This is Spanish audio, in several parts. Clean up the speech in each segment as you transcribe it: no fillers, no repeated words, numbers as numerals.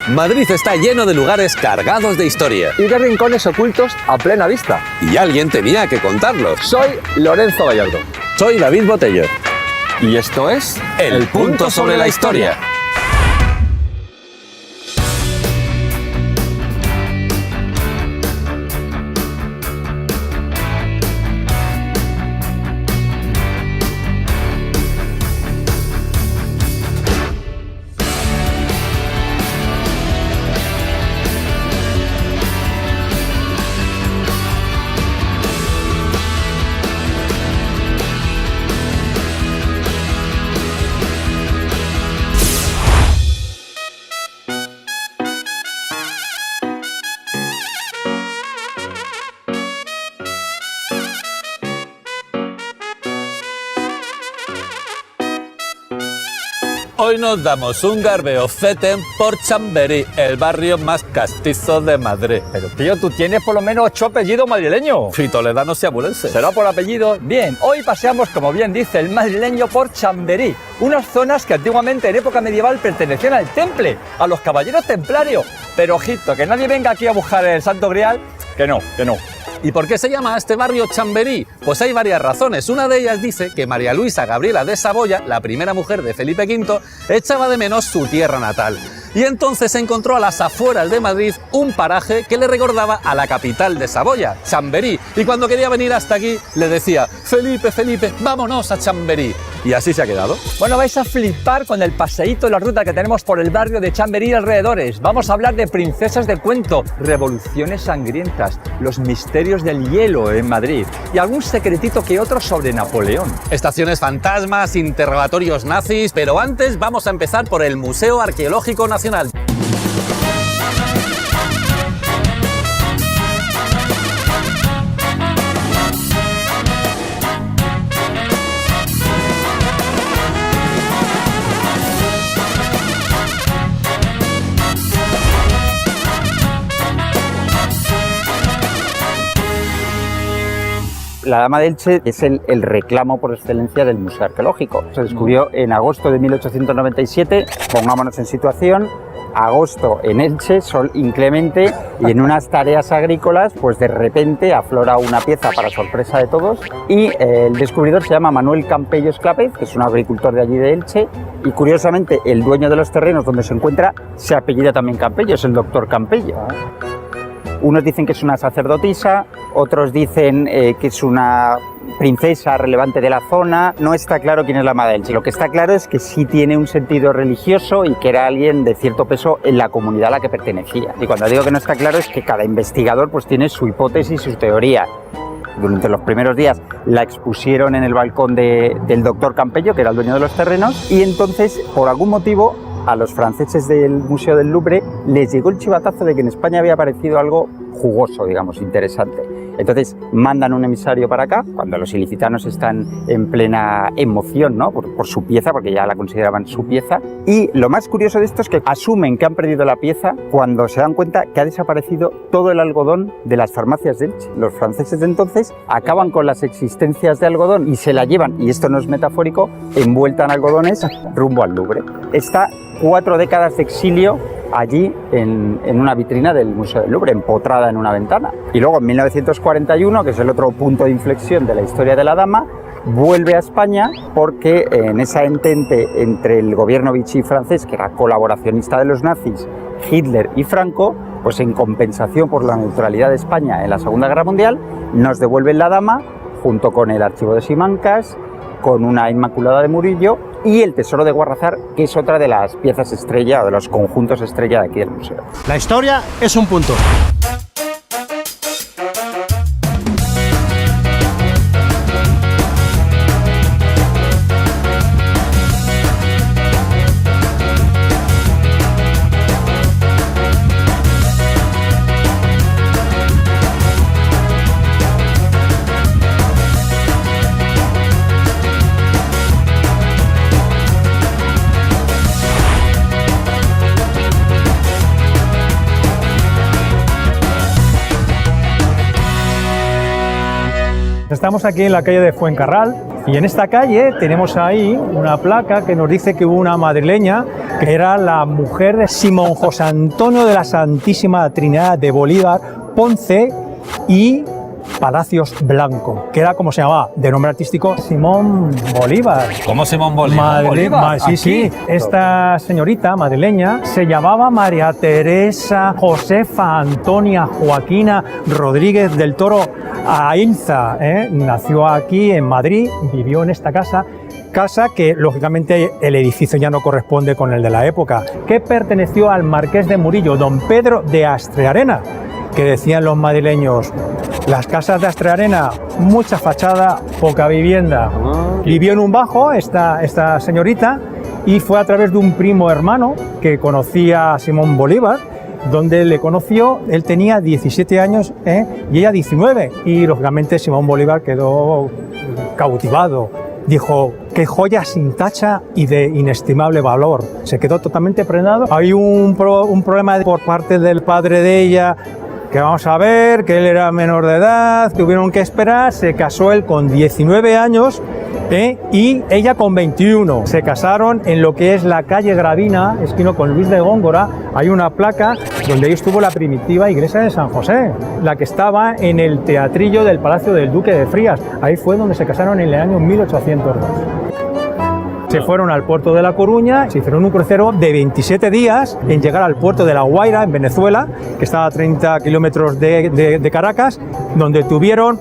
Madrid está lleno de lugares cargados de historia. Y de rincones ocultos a plena vista. Y alguien tenía que contarlos. Soy Lorenzo Gallardo. Soy David Botello. Y esto es El Punto sobre la Historia. Hoy nos damos un garbeo feten por Chamberí, el barrio más castizo de Madrid. Pero tío, tú tienes por lo menos 8 apellidos madrileños. Y toledanos y abulenses. ¿Será por apellido? Bien, hoy paseamos, como bien dice el madrileño, por Chamberí, unas zonas que antiguamente en época medieval pertenecían al Temple, a los caballeros templarios. Pero ojito, que nadie venga aquí a buscar el Santo Grial, que no. ¿Y por qué se llama este barrio Chamberí? Pues hay varias razones. Una de ellas dice que María Luisa Gabriela de Saboya, la primera mujer de Felipe V, echaba de menos su tierra natal. Y entonces encontró a las afueras de Madrid un paraje que le recordaba a la capital de Saboya, Chamberí. Y cuando quería venir hasta aquí, le decía: Felipe, vámonos a Chamberí. Y así se ha quedado. Bueno, vais a flipar con el paseíto de la ruta que tenemos por el barrio de Chamberí y alrededores. Vamos a hablar de princesas de cuento, revoluciones sangrientas, los misterios del hielo en Madrid y algún secretito que otro sobre Napoleón. Estaciones fantasmas, interrogatorios nazis, pero antes vamos a empezar por el Museo Arqueológico Nacional. La Dama de Elche es el reclamo por excelencia del Museo Arqueológico. Se descubrió en agosto de 1897, pongámonos en situación, agosto en Elche, sol inclemente, y en unas tareas agrícolas, pues de repente aflora una pieza para sorpresa de todos, y el descubridor se llama Manuel Campello Esclápez, que es un agricultor de allí de Elche, y curiosamente el dueño de los terrenos donde se encuentra se apellida también Campello, es el doctor Campello. Unos dicen que es una sacerdotisa, otros dicen que es una princesa relevante de la zona. No está claro quién es la Dama de Elche. Lo que está claro es que sí tiene un sentido religioso y que era alguien de cierto peso en la comunidad a la que pertenecía. Y cuando digo que no está claro es que cada investigador pues tiene su hipótesis y su teoría. Durante los primeros días la expusieron en el balcón del doctor Campello, que era el dueño de los terrenos, y entonces, por algún motivo, a los franceses del Museo del Louvre les llegó el chivatazo de que en España había aparecido algo jugoso, digamos, interesante. Entonces mandan un emisario para acá, cuando los ilicitanos están en plena emoción, ¿no? por su pieza, porque ya la consideraban su pieza. Y lo más curioso de esto es que asumen que han perdido la pieza cuando se dan cuenta que ha desaparecido todo el algodón de las farmacias de Elche. Los franceses de entonces acaban con las existencias de algodón y se la llevan, y esto no es metafórico, envuelta en algodones rumbo al Louvre. Está 4 décadas de exilio allí en una vitrina del Museo del Louvre, empotrada en una ventana. Y luego en 1941, que es el otro punto de inflexión de la historia de la dama, vuelve a España porque en esa entente entre el gobierno Vichy francés, que era colaboracionista de los nazis, Hitler y Franco, pues en compensación por la neutralidad de España en la Segunda Guerra Mundial, nos devuelven la dama junto con el archivo de Simancas, con una Inmaculada de Murillo y el Tesoro de Guarrazar, que es otra de las piezas estrella o de los conjuntos estrella de aquí del museo. La historia es un punto. Estamos aquí en la calle de Fuencarral, Y en esta calle tenemos ahí una placa que nos dice que hubo una madrileña que era la mujer de Simón José Antonio de la Santísima Trinidad de Bolívar Ponce y Palacios Blanco, que era como se llamaba, de nombre artístico Simón Bolívar. ¿Cómo Simón Bolívar? Sí. Esta señorita madrileña se llamaba María Teresa Josefa Antonia Joaquina Rodríguez del Toro Ainza. Nació aquí en Madrid, vivió en esta casa que lógicamente el edificio ya no corresponde con el de la época, que perteneció al marqués de Murillo, don Pedro de Astrearena, que decían los madrileños: las casas de Astrearena, mucha fachada, poca vivienda. Vivió en un bajo esta señorita y fue a través de un primo hermano que conocía a Simón Bolívar, donde le conoció. Él tenía 17 años y ella 19, y lógicamente Simón Bolívar quedó cautivado. Dijo: qué joya sin tacha y de inestimable valor. Se quedó totalmente prendado. Hay un problema por parte del padre de ella, que vamos a ver, que él era menor de edad, tuvieron que esperar, se casó él con 19 años y ella con 21. Se casaron en lo que es la calle Gravina, esquina con Luis de Góngora. Hay una placa donde ahí estuvo la primitiva iglesia de San José, la que estaba en el teatrillo del Palacio del Duque de Frías. Ahí fue donde se casaron en el año 1802. Se fueron al puerto de La Coruña, se hicieron un crucero de 27 días en llegar al puerto de La Guaira, en Venezuela, que está a 30 kilómetros de Caracas, donde tuvieron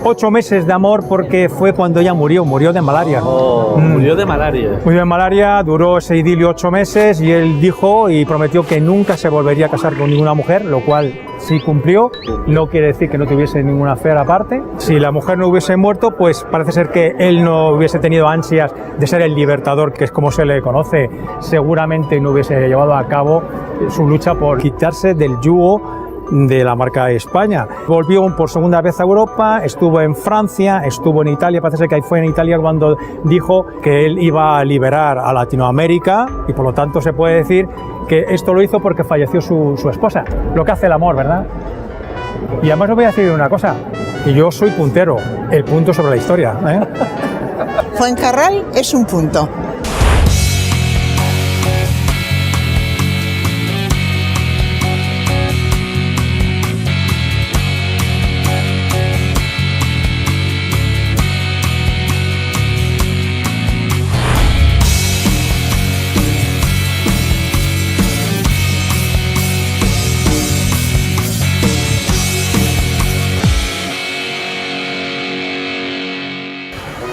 8 meses de amor, porque fue cuando ella murió de malaria. Murió de malaria. Murió de malaria, duró ese idilio 8 meses y él dijo y prometió que nunca se volvería a casar con ninguna mujer, lo cual sí cumplió. No quiere decir que no tuviese ninguna fe aparte. Si la mujer no hubiese muerto, pues parece ser que él no hubiese tenido ansias de ser el libertador, que es como se le conoce. Seguramente no hubiese llevado a cabo su lucha por quitarse del yugo de la marca España. Volvió por segunda vez a Europa, estuvo en Francia, estuvo en Italia. Parece que ahí fue en Italia cuando dijo que él iba a liberar a Latinoamérica, y por lo tanto se puede decir que esto lo hizo porque falleció su esposa. Lo que hace el amor, ¿verdad? Y además os voy a decir una cosa, que yo soy puntero, el punto sobre la historia. Fuencarral es un punto.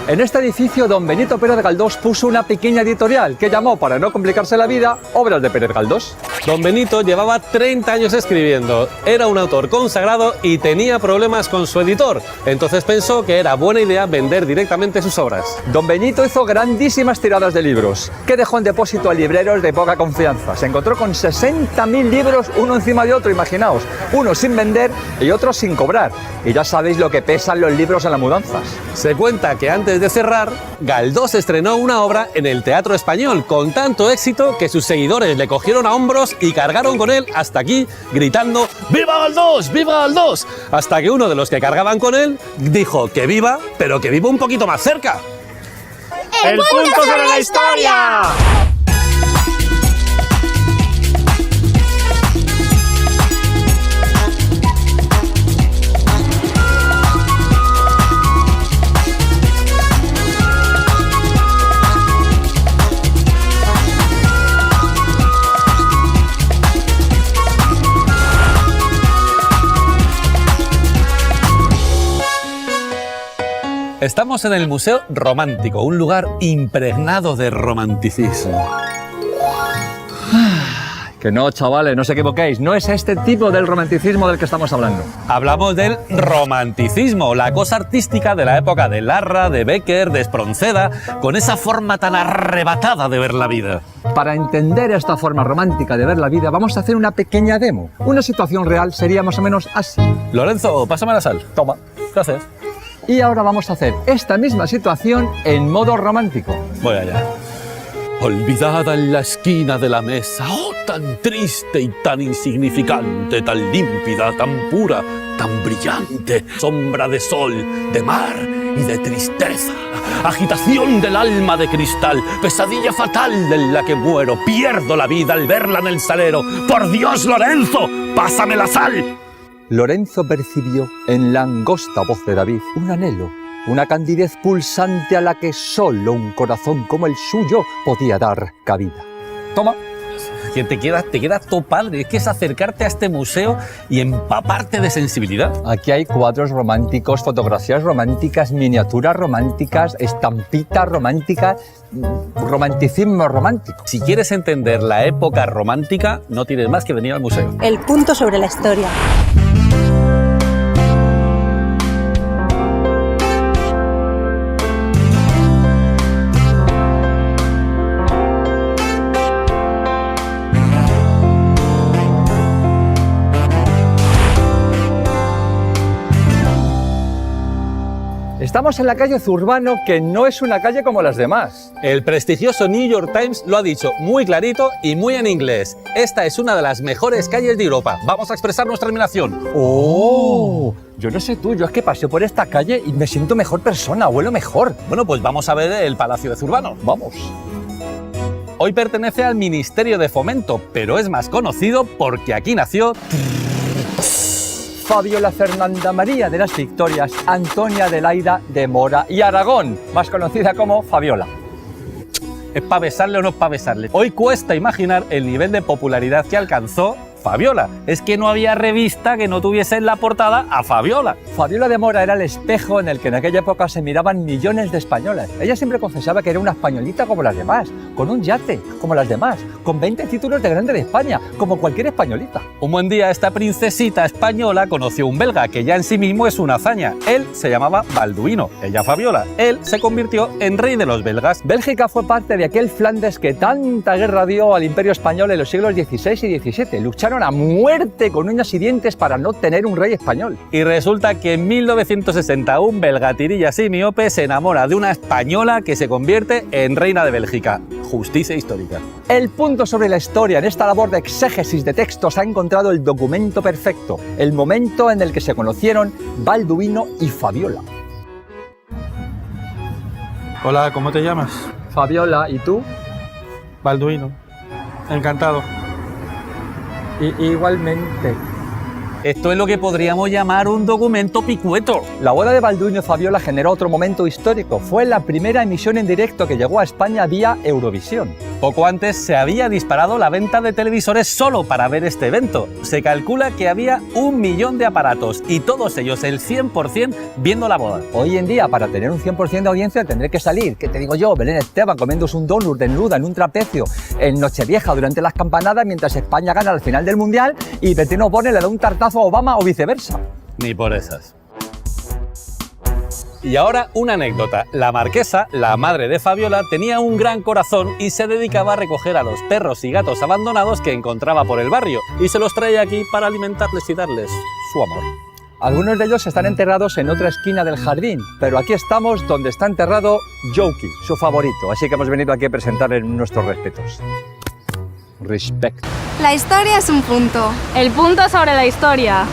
En este edificio, don Benito Pérez Galdós puso una pequeña editorial que llamó, para no complicarse la vida, Obras de Pérez Galdós. Don Benito llevaba 30 años escribiendo, era un autor consagrado y tenía problemas con su editor. Entonces pensó que era buena idea vender directamente sus obras. Don Benito hizo grandísimas tiradas de libros, que dejó en depósito a libreros de poca confianza. Se encontró con 60.000 libros, uno encima de otro, imaginaos. Uno sin vender y otro sin cobrar. Y ya sabéis lo que pesan los libros en las mudanzas. Se cuenta que antes de cerrar, Galdós estrenó una obra en el Teatro Español con tanto éxito que sus seguidores le cogieron a hombros y cargaron con él hasta aquí, gritando ¡Viva Galdós! ¡Viva Galdós! Hasta que uno de los que cargaban con él dijo que viva, pero que viva un poquito más cerca. ¡El punto sobre la historia! Estamos en el Museo Romántico, un lugar impregnado de romanticismo. Que no, chavales, no os equivoquéis, no es este tipo del romanticismo del que estamos hablando. Hablamos del romanticismo, la cosa artística de la época de Larra, de Bécquer, de Espronceda, con esa forma tan arrebatada de ver la vida. Para entender esta forma romántica de ver la vida, vamos a hacer una pequeña demo. Una situación real sería más o menos así. Lorenzo, pásame la sal. Toma. Gracias. Y ahora vamos a hacer esta misma situación en modo romántico. Voy allá. Olvidada en la esquina de la mesa, oh, tan triste y tan insignificante, tan límpida, tan pura, tan brillante, sombra de sol, de mar y de tristeza. agitación del alma de cristal, pesadilla fatal en la que muero, pierdo la vida al verla en el salero. ¡Por Dios, Lorenzo, pásame la sal! Lorenzo percibió en la angosta voz de David un anhelo, una candidez pulsante a la que solo un corazón como el suyo podía dar cabida. Toma. Que te queda todo padre, es que es acercarte a este museo y empaparte de sensibilidad. Aquí hay cuadros románticos, fotografías románticas, miniaturas románticas, estampitas románticas, romanticismo romántico. Si quieres entender la época romántica, no tienes más que venir al museo. El punto sobre la historia. Estamos en la calle Zurbano, que no es una calle como las demás. El prestigioso New York Times lo ha dicho muy clarito y muy en inglés. Esta es una de las mejores calles de Europa. Vamos a expresar nuestra admiración. ¡Oh! Yo no sé tú, yo es que paseo por esta calle y me siento mejor persona, huelo mejor. Bueno, pues vamos a ver el Palacio de Zurbano. Vamos. Hoy pertenece al Ministerio de Fomento, pero es más conocido porque aquí nació Fabiola Fernanda María de las Victorias Antonia Adelaida de Mora y Aragón, más conocida como Fabiola. ¿Es para besarle o no es para besarle? Hoy cuesta imaginar el nivel de popularidad que alcanzó Fabiola. Es que no había revista que no tuviese en la portada a Fabiola. Fabiola de Mora era el espejo en el que en aquella época se miraban millones de españolas. Ella siempre confesaba que era una españolita como las demás, con un yate como las demás, con 20 títulos de Grande de España, como cualquier españolita. Un buen día esta princesita española conoció a un belga, que ya en sí mismo es una hazaña. Él se llamaba Balduino, ella Fabiola. Él se convirtió en rey de los belgas. Bélgica fue parte de aquel Flandes que tanta guerra dio al Imperio Español en los siglos XVI y XVII. Lucharon a muerte con uñas y dientes para no tener un rey español. Y resulta que en 1960 un belga tirillas y miope se enamora de una española que se convierte en reina de Bélgica. Justicia histórica. El punto sobre la historia en esta labor de exégesis de textos ha encontrado el documento perfecto, el momento en el que se conocieron Balduino y Fabiola. Hola, ¿cómo te llamas? Fabiola, ¿y tú? Balduino. Encantado. Igualmente. Esto es lo que podríamos llamar un documento picueto. La boda de Balduino y Fabiola generó otro momento histórico. Fue la primera emisión en directo que llegó a España vía Eurovisión. Poco antes se había disparado la venta de televisores solo para ver este evento. Se calcula que había 1 millón de aparatos y todos ellos, el 100%, viendo la boda. Hoy en día, para tener un 100% de audiencia, tendré que salir, ¿qué te digo yo? Belén Esteban comiéndose un donut desnuda en un trapecio en Nochevieja durante las campanadas mientras España gana al final del Mundial y Bettino Osborne le da un tartazo a Obama o viceversa. Ni por esas. Y ahora una anécdota. La marquesa, la madre de Fabiola, tenía un gran corazón y se dedicaba a recoger a los perros y gatos abandonados que encontraba por el barrio y se los traía aquí para alimentarles y darles su amor. Algunos de ellos están enterrados en otra esquina del jardín, pero aquí estamos donde está enterrado Jokey, su favorito, así que hemos venido aquí a presentarle nuestros respetos. Respect. La historia es un punto. El punto sobre la historia.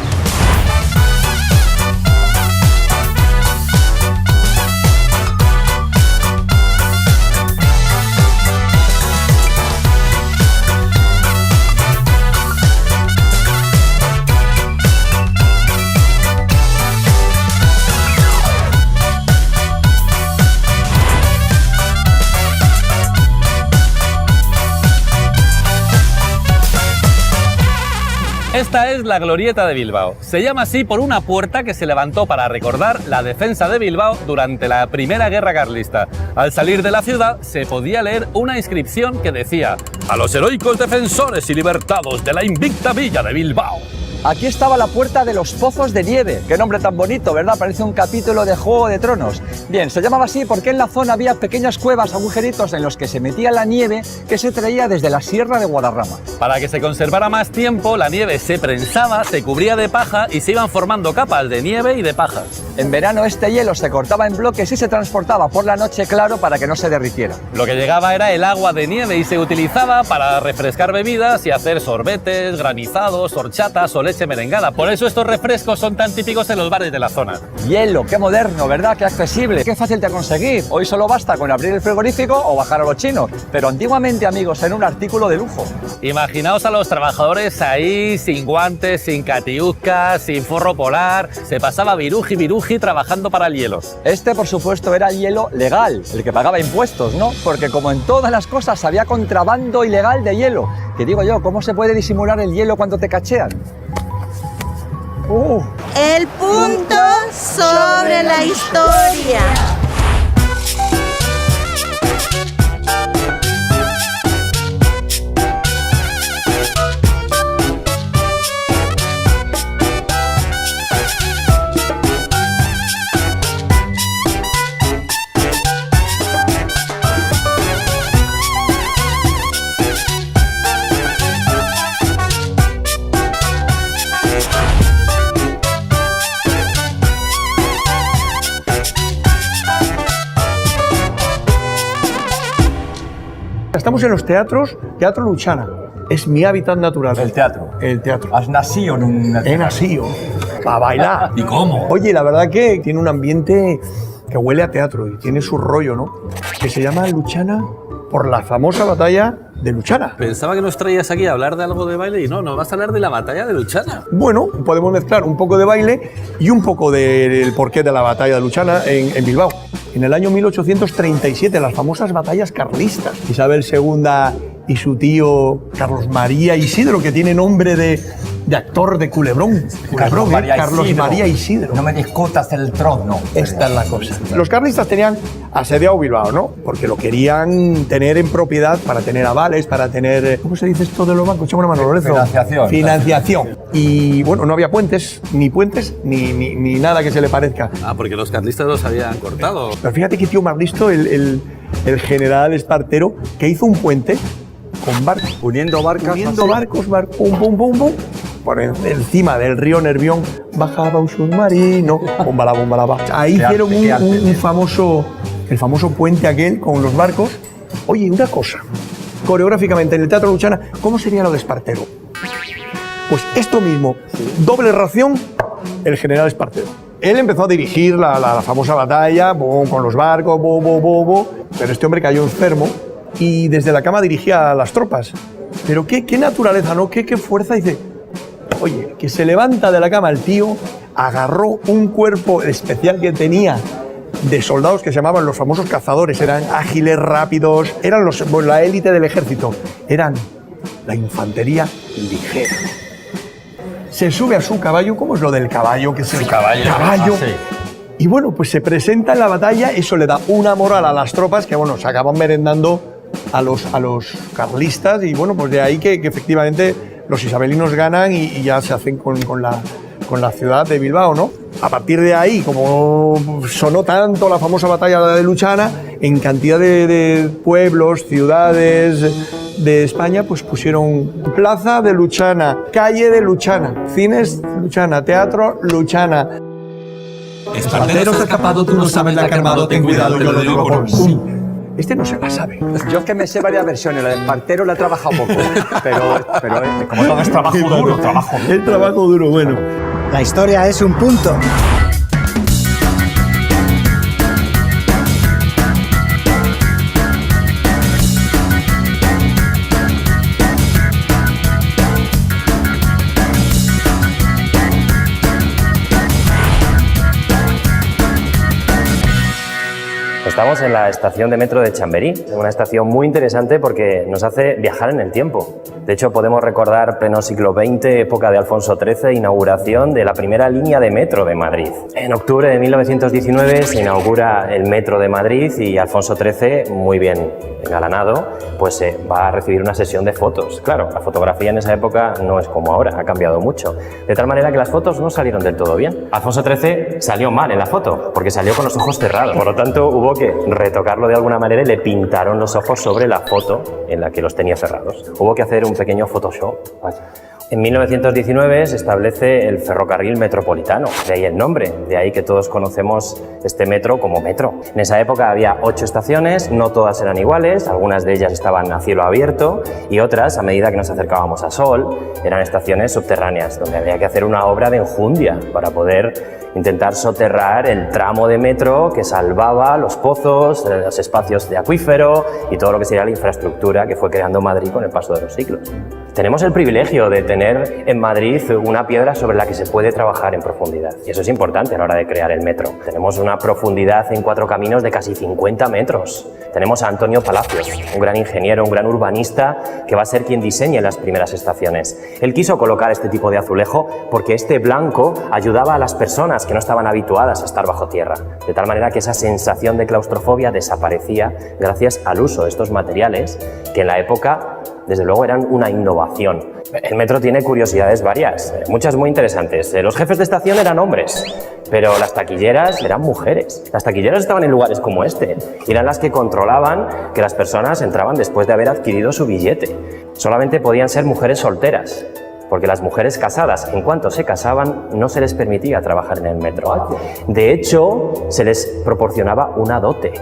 Esta es la Glorieta de Bilbao. Se llama así por una puerta que se levantó para recordar la defensa de Bilbao durante la Primera Guerra Carlista. Al salir de la ciudad se podía leer una inscripción que decía: a los heroicos defensores y libertados de la invicta villa de Bilbao. Aquí estaba la Puerta de los Pozos de Nieve. Qué nombre tan bonito, ¿verdad? Parece un capítulo de Juego de Tronos. Bien, se llamaba así porque en la zona había pequeñas cuevas, agujeritos en los que se metía la nieve que se traía desde la Sierra de Guadarrama. Para que se conservara más tiempo, la nieve se prensaba, se cubría de paja y se iban formando capas de nieve y de paja. En verano este hielo se cortaba en bloques y se transportaba por la noche, claro, para que no se derritiera. Lo que llegaba era el agua de nieve y se utilizaba para refrescar bebidas y hacer sorbetes, granizados, horchatas o leche leche merengada. Por eso estos refrescos son tan típicos en los bares de la zona. Hielo, qué moderno, ¿verdad? Qué accesible, qué fácil de conseguir. Hoy solo basta con abrir el frigorífico o bajar a los chinos. Pero antiguamente, amigos, era un artículo de lujo. Imaginaos a los trabajadores ahí, sin guantes, sin catiuzcas, sin forro polar. Se pasaba viruji trabajando para el hielo. Este, por supuesto, era hielo legal, el que pagaba impuestos, ¿no? Porque como en todas las cosas había contrabando ilegal de hielo. Que digo yo, ¿cómo se puede disimular el hielo cuando te cachean? El punto sobre la historia. Estamos en los teatros, Teatro Luchana. Es mi hábitat natural. El teatro. El teatro. Has nacido en un... He nacido para bailar. ¿Y cómo? Oye, la verdad que tiene un ambiente que huele a teatro y tiene su rollo, ¿no? Que se llama Luchana por la famosa batalla de Luchana. Pensaba que nos traías aquí a hablar de algo de baile y no, nos vas a hablar de la batalla de Luchana. Bueno, podemos mezclar un poco de baile y un poco del porqué de la batalla de Luchana en Bilbao. En el año 1837, las famosas batallas carlistas. Isabel II y su tío Carlos María Isidro, que tiene nombre de actor de Culebrón. Carlos María Isidro. No me discutas el trono. Esta es la cosa. Los carlistas tenían asediado Bilbao, ¿no? Porque lo querían tener en propiedad para tener avales, para tener... ¿Cómo se dice esto de los bancos? Échame una mano, Lorenzo. Financiación. Financiación. Y bueno, no había puentes, ni nada que se le parezca. Ah, porque los carlistas los habían cortado. Pero fíjate qué tío más listo, el general Espartero, que hizo un puente con barcos. Uniendo barcos, pum, pum, pum. Por encima del río Nervión bajaba un submarino. Bomba la. Ahí hicieron el famoso puente aquel con los barcos. Oye, una cosa. Coreográficamente en el Teatro Luchana, ¿cómo sería lo de Espartero? Pues esto mismo. Doble ración, el general Espartero. Él empezó a dirigir la famosa batalla con los barcos, pero este hombre cayó enfermo y desde la cama dirigía a las tropas. Pero qué naturaleza, ¿no? Qué fuerza. Dice, oye, que se levanta de la cama el tío, agarró un cuerpo especial que tenía de soldados que se llamaban los famosos cazadores. Eran ágiles, rápidos, eran la élite del ejército. Eran la infantería ligera. Se sube a su caballo. ¿Cómo es lo del caballo? Que es el caballo. Sí. Y bueno, pues se presenta en la batalla. Eso le da una moral a las tropas que, bueno, se acaban merendando a los carlistas. Y bueno, pues de ahí que efectivamente los isabelinos ganan y ya se hacen con la ciudad de Bilbao, ¿no? A partir de ahí, como sonó tanto la famosa batalla de Luchana, en cantidad de pueblos, ciudades de España, pues pusieron Plaza de Luchana, Calle de Luchana, Cines Luchana, Teatro Luchana. Espartero se ha escapado, tú no sabes la que ha armado, ten cuidado, yo lo digo por sí. Este no se la sabe. Yo es que me sé varias versiones, la de Espartero la he trabajado poco, pero como todo es trabajo duro, El trabajo duro, bueno. La historia es un punto. Estamos en la estación de metro de Chamberí, una estación muy interesante porque nos hace viajar en el tiempo. De hecho, podemos recordar pleno siglo XX, época de Alfonso XIII, inauguración de la primera línea de metro de Madrid. En octubre de 1919 se inaugura el metro de Madrid y Alfonso XIII, muy bien engalanado, pues va a recibir una sesión de fotos. Claro, la fotografía en esa época no es como ahora, ha cambiado mucho. De tal manera que las fotos no salieron del todo bien. Alfonso XIII salió mal en la foto, porque salió con los ojos cerrados. Por lo tanto, hubo que retocarlo de alguna manera y le pintaron los ojos sobre la foto en la que los tenía cerrados. Hubo que hacer un pequeño Photoshop. En 1919 se establece el ferrocarril metropolitano, de ahí el nombre, de ahí que todos conocemos este metro como metro. En esa época había 8 estaciones, no todas eran iguales, algunas de ellas estaban a cielo abierto y otras, a medida que nos acercábamos a Sol, eran estaciones subterráneas, donde había que hacer una obra de enjundia para poder intentar soterrar el tramo de metro que salvaba los pozos, los espacios de acuífero y todo lo que sería la infraestructura que fue creando Madrid con el paso de los siglos. Tenemos el privilegio de tener en Madrid una piedra sobre la que se puede trabajar en profundidad y eso es importante a la hora de crear el metro. Tenemos una profundidad en Cuatro Caminos de casi 50 metros. Tenemos a Antonio Palacios, un gran ingeniero, un gran urbanista que va a ser quien diseñe las primeras estaciones. Él quiso colocar este tipo de azulejo porque este blanco ayudaba a las personas que no estaban habituadas a estar bajo tierra, de tal manera que esa sensación de claustrofobia desaparecía gracias al uso de estos materiales que en la época, desde luego, eran una innovación. El metro tiene curiosidades varias, muchas muy interesantes. Los jefes de estación eran hombres, pero las taquilleras eran mujeres. Las taquilleras estaban en lugares como este y eran las que controlaban que las personas entraban después de haber adquirido su billete. Solamente podían ser mujeres solteras, porque las mujeres casadas, en cuanto se casaban, no se les permitía trabajar en el metro. De hecho, se les proporcionaba una dote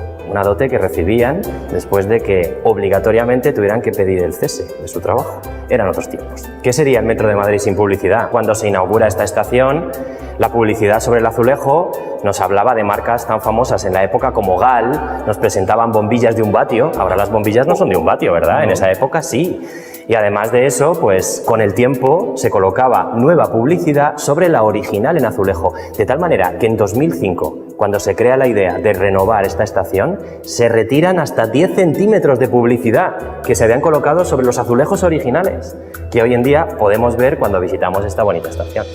que recibían después de que obligatoriamente tuvieran que pedir el cese de su trabajo. Eran otros tiempos. ¿Qué sería el Metro de Madrid sin publicidad? Cuando se inaugura esta estación, la publicidad sobre el azulejo nos hablaba de marcas tan famosas en la época como Gal, nos presentaban bombillas de un vatio. Ahora las bombillas no son de un vatio, ¿verdad? En esa época sí. Y además de eso, pues con el tiempo se colocaba nueva publicidad sobre la original en azulejo, de tal manera que en 2005, cuando se crea la idea de renovar esta estación, se retiran hasta 10 centímetros de publicidad que se habían colocado sobre los azulejos originales, que hoy en día podemos ver cuando visitamos esta bonita estación.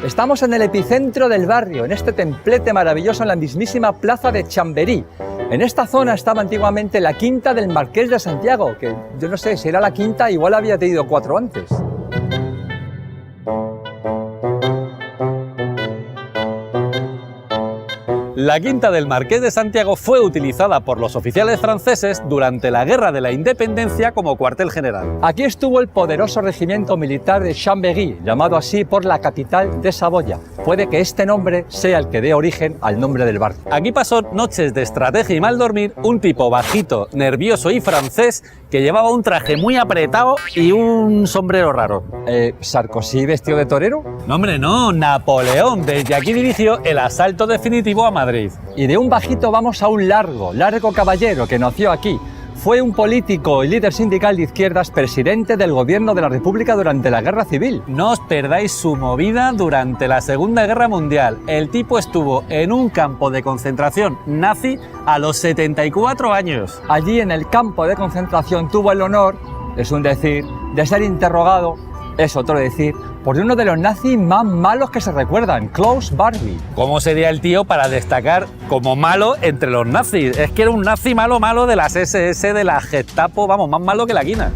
Estamos en el epicentro del barrio, en este templete maravilloso en la mismísima plaza de Chamberí. En esta zona estaba antiguamente la quinta del Marqués de Santiago, que yo no sé si era la quinta, igual había tenido 4 antes. La quinta del Marqués de Santiago fue utilizada por los oficiales franceses durante la Guerra de la Independencia como cuartel general. Aquí estuvo el poderoso regimiento militar de Chambéry, llamado así por la capital de Saboya. Puede que este nombre sea el que dé origen al nombre del barrio. Aquí pasó noches de estrategia y mal dormir un tipo bajito, nervioso y francés que llevaba un traje muy apretado y un sombrero raro. ¿Sarkozy vestido de torero? No, hombre, no, Napoleón. Desde aquí dirigió el asalto definitivo a Madrid. Y de un bajito vamos a un largo caballero que nació aquí. Fue un político y líder sindical de izquierdas, presidente del gobierno de la República durante la Guerra Civil. No os perdáis su movida durante la Segunda Guerra Mundial. El tipo estuvo en un campo de concentración nazi a los 74 años. Allí en el campo de concentración tuvo el honor, es un decir, de ser interrogado, es otro decir, por uno de los nazis más malos que se recuerdan, Klaus Barbie. ¿Cómo sería el tío para destacar como malo entre los nazis? Es que era un nazi malo de las SS, de la Gestapo, vamos, más malo que la quina.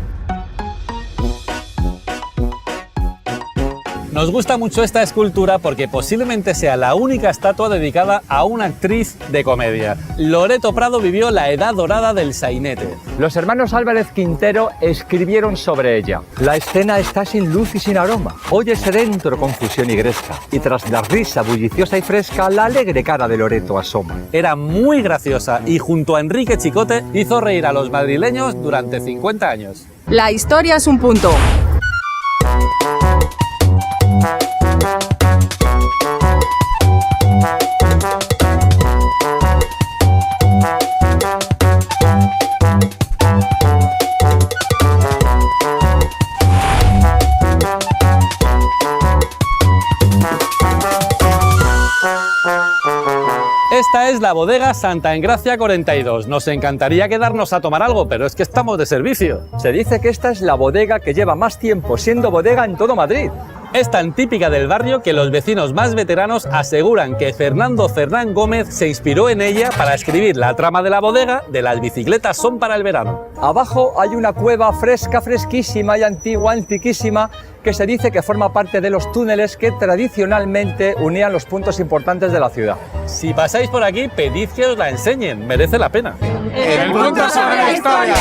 Nos gusta mucho esta escultura porque posiblemente sea la única estatua dedicada a una actriz de comedia. Loreto Prado vivió la edad dorada del sainete. Los hermanos Álvarez Quintero escribieron sobre ella. La escena está sin luz y sin aroma. Óyese dentro confusión y gresca. Y tras la risa bulliciosa y fresca, la alegre cara de Loreto asoma. Era muy graciosa y junto a Enrique Chicote hizo reír a los madrileños durante 50 años. La historia es un punto. Esta es la bodega Santa Engracia 42. Nos encantaría quedarnos a tomar algo, pero es que estamos de servicio. Se dice que esta es la bodega que lleva más tiempo siendo bodega en todo Madrid. Es tan típica del barrio que los vecinos más veteranos aseguran que Fernando Fernán Gómez se inspiró en ella para escribir la trama de la bodega de Las bicicletas son para el verano. Abajo hay una cueva fresca, fresquísima y antigua, antiquísima, que se dice que forma parte de los túneles que tradicionalmente unían los puntos importantes de la ciudad. Si pasáis por aquí, pedid que os la enseñen, merece la pena. El punto sobre la historia.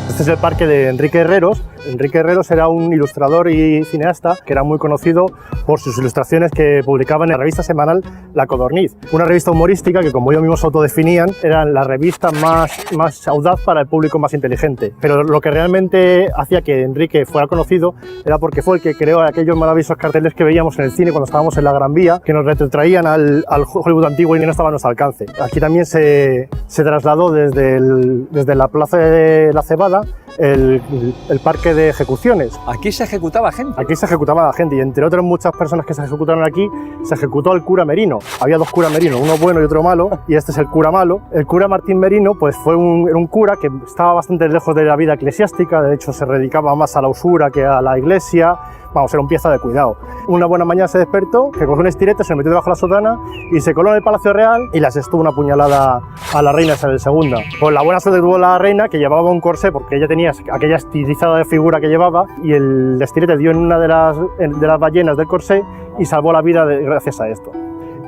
Este es el parque de Enrique Herreros. Enrique Herreros era un ilustrador y cineasta que era muy conocido por sus ilustraciones que publicaba en la revista semanal La Codorniz, una revista humorística que, como ellos mismos autodefinían, era la revista más audaz para el público más inteligente. Pero lo que realmente hacía que Enrique fuera conocido era porque fue el que creó aquellos maravillosos carteles que veíamos en el cine cuando estábamos en la Gran Vía, que nos retrotraían al Hollywood antiguo y no estaba a nuestro alcance. Aquí también se trasladó desde la Plaza de la Cebada el parque de ejecuciones. Aquí se ejecutaba gente. Aquí se ejecutaba la gente y entre otras muchas personas que se ejecutaron aquí, se ejecutó al cura Merino. Había dos curas Merino, uno bueno y otro malo, y este es el cura malo. El cura Martín Merino pues era un cura que estaba bastante lejos de la vida eclesiástica, de hecho se dedicaba más a la usura que a la iglesia. Vamos, era un pieza de cuidado. Una buena mañana se despertó, que cogió un estilete, se lo metió debajo de la sotana y se coló en el Palacio Real y le asestó una puñalada a la reina Isabel II. Pues la buena suerte tuvo la reina, que llevaba un corsé porque ella tenía aquella estilizada de figura que llevaba, y el estilete dio en una de las ballenas del corsé y salvó la vida gracias a esto.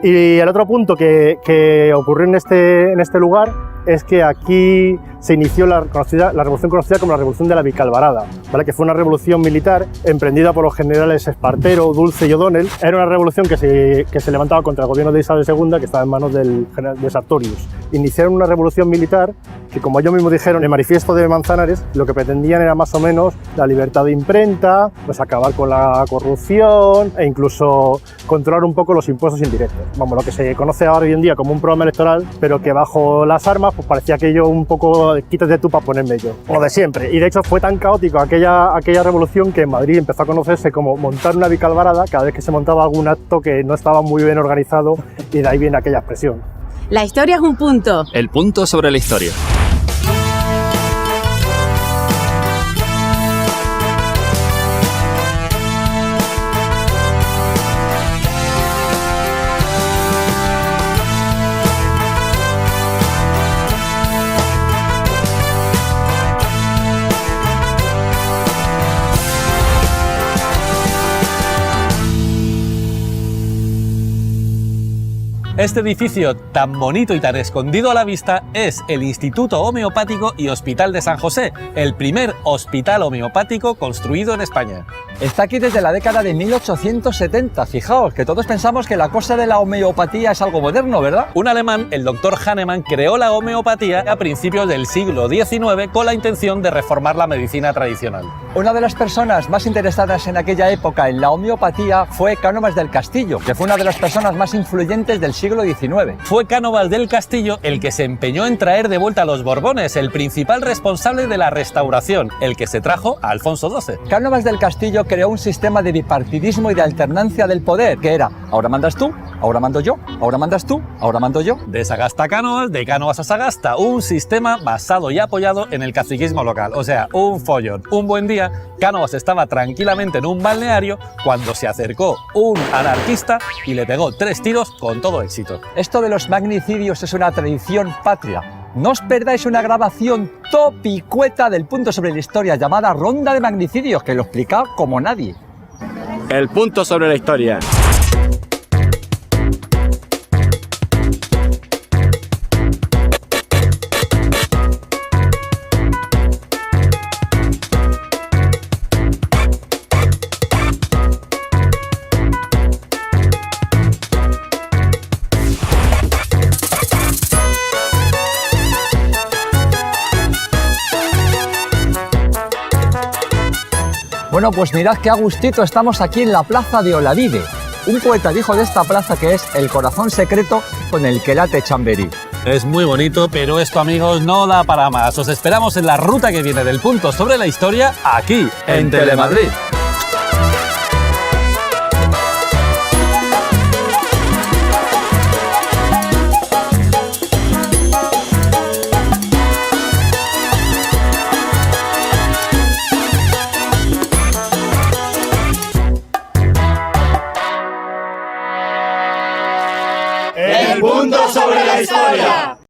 Y el otro punto que ocurrió en este lugar es que aquí se inició la revolución conocida como la Revolución de la Vicalvarada, ¿vale? Que fue una revolución militar emprendida por los generales Espartero, Dulce y O'Donnell. Era una revolución que se levantaba contra el gobierno de Isabel II, que estaba en manos del general de Sartorius. Iniciaron una revolución militar que, como ellos mismos dijeron en el manifiesto de Manzanares, lo que pretendían era más o menos la libertad de imprenta, pues acabar con la corrupción e incluso controlar un poco los impuestos indirectos. Vamos, lo que se conoce ahora hoy en día como un programa electoral, pero que bajo las armas pues parecía aquello un poco quítate tú para ponerme yo, lo de siempre. Y de hecho fue tan caótico aquella revolución que en Madrid empezó a conocerse como montar una vicalvarada cada vez que se montaba algún acto que no estaba muy bien organizado, y de ahí viene aquella expresión. La historia es un punto. El punto sobre la historia. Este edificio tan bonito y tan escondido a la vista es el Instituto Homeopático y Hospital de San José, el primer hospital homeopático construido en España. Está aquí desde la década de 1870, fijaos, que todos pensamos que la cosa de la homeopatía es algo moderno, ¿verdad? Un alemán, el doctor Hahnemann, creó la homeopatía a principios del siglo XIX con la intención de reformar la medicina tradicional. Una de las personas más interesadas en aquella época en la homeopatía fue Cánovas del Castillo, que fue una de las personas más influyentes del siglo XIX. Fue Cánovas del Castillo el que se empeñó en traer de vuelta a los Borbones, el principal responsable de la restauración, el que se trajo a Alfonso XII. Cánovas del Castillo creó un sistema de bipartidismo y de alternancia del poder, que era ahora mandas tú, ahora mando yo, ahora mandas tú, ahora mando yo. De Sagasta a Cánovas, de Cánovas a Sagasta, un sistema basado y apoyado en el caciquismo local, o sea, un follón. Un buen día, Cánovas estaba tranquilamente en un balneario cuando se acercó un anarquista y le pegó 3 tiros con todo éxito. Esto de los magnicidios es una tradición patria. No os perdáis una grabación topicueta del punto sobre la historia llamada Ronda de Magnicidios, que lo explica como nadie. El punto sobre la historia. Bueno, pues mirad qué a gustito estamos aquí en la plaza de Olavide. Un poeta dijo de esta plaza que es el corazón secreto con el que late Chamberí. Es muy bonito, pero esto, amigos, no da para más. Os esperamos en la ruta que viene del punto sobre la historia, aquí, en Telemadrid. El punto sobre la historia.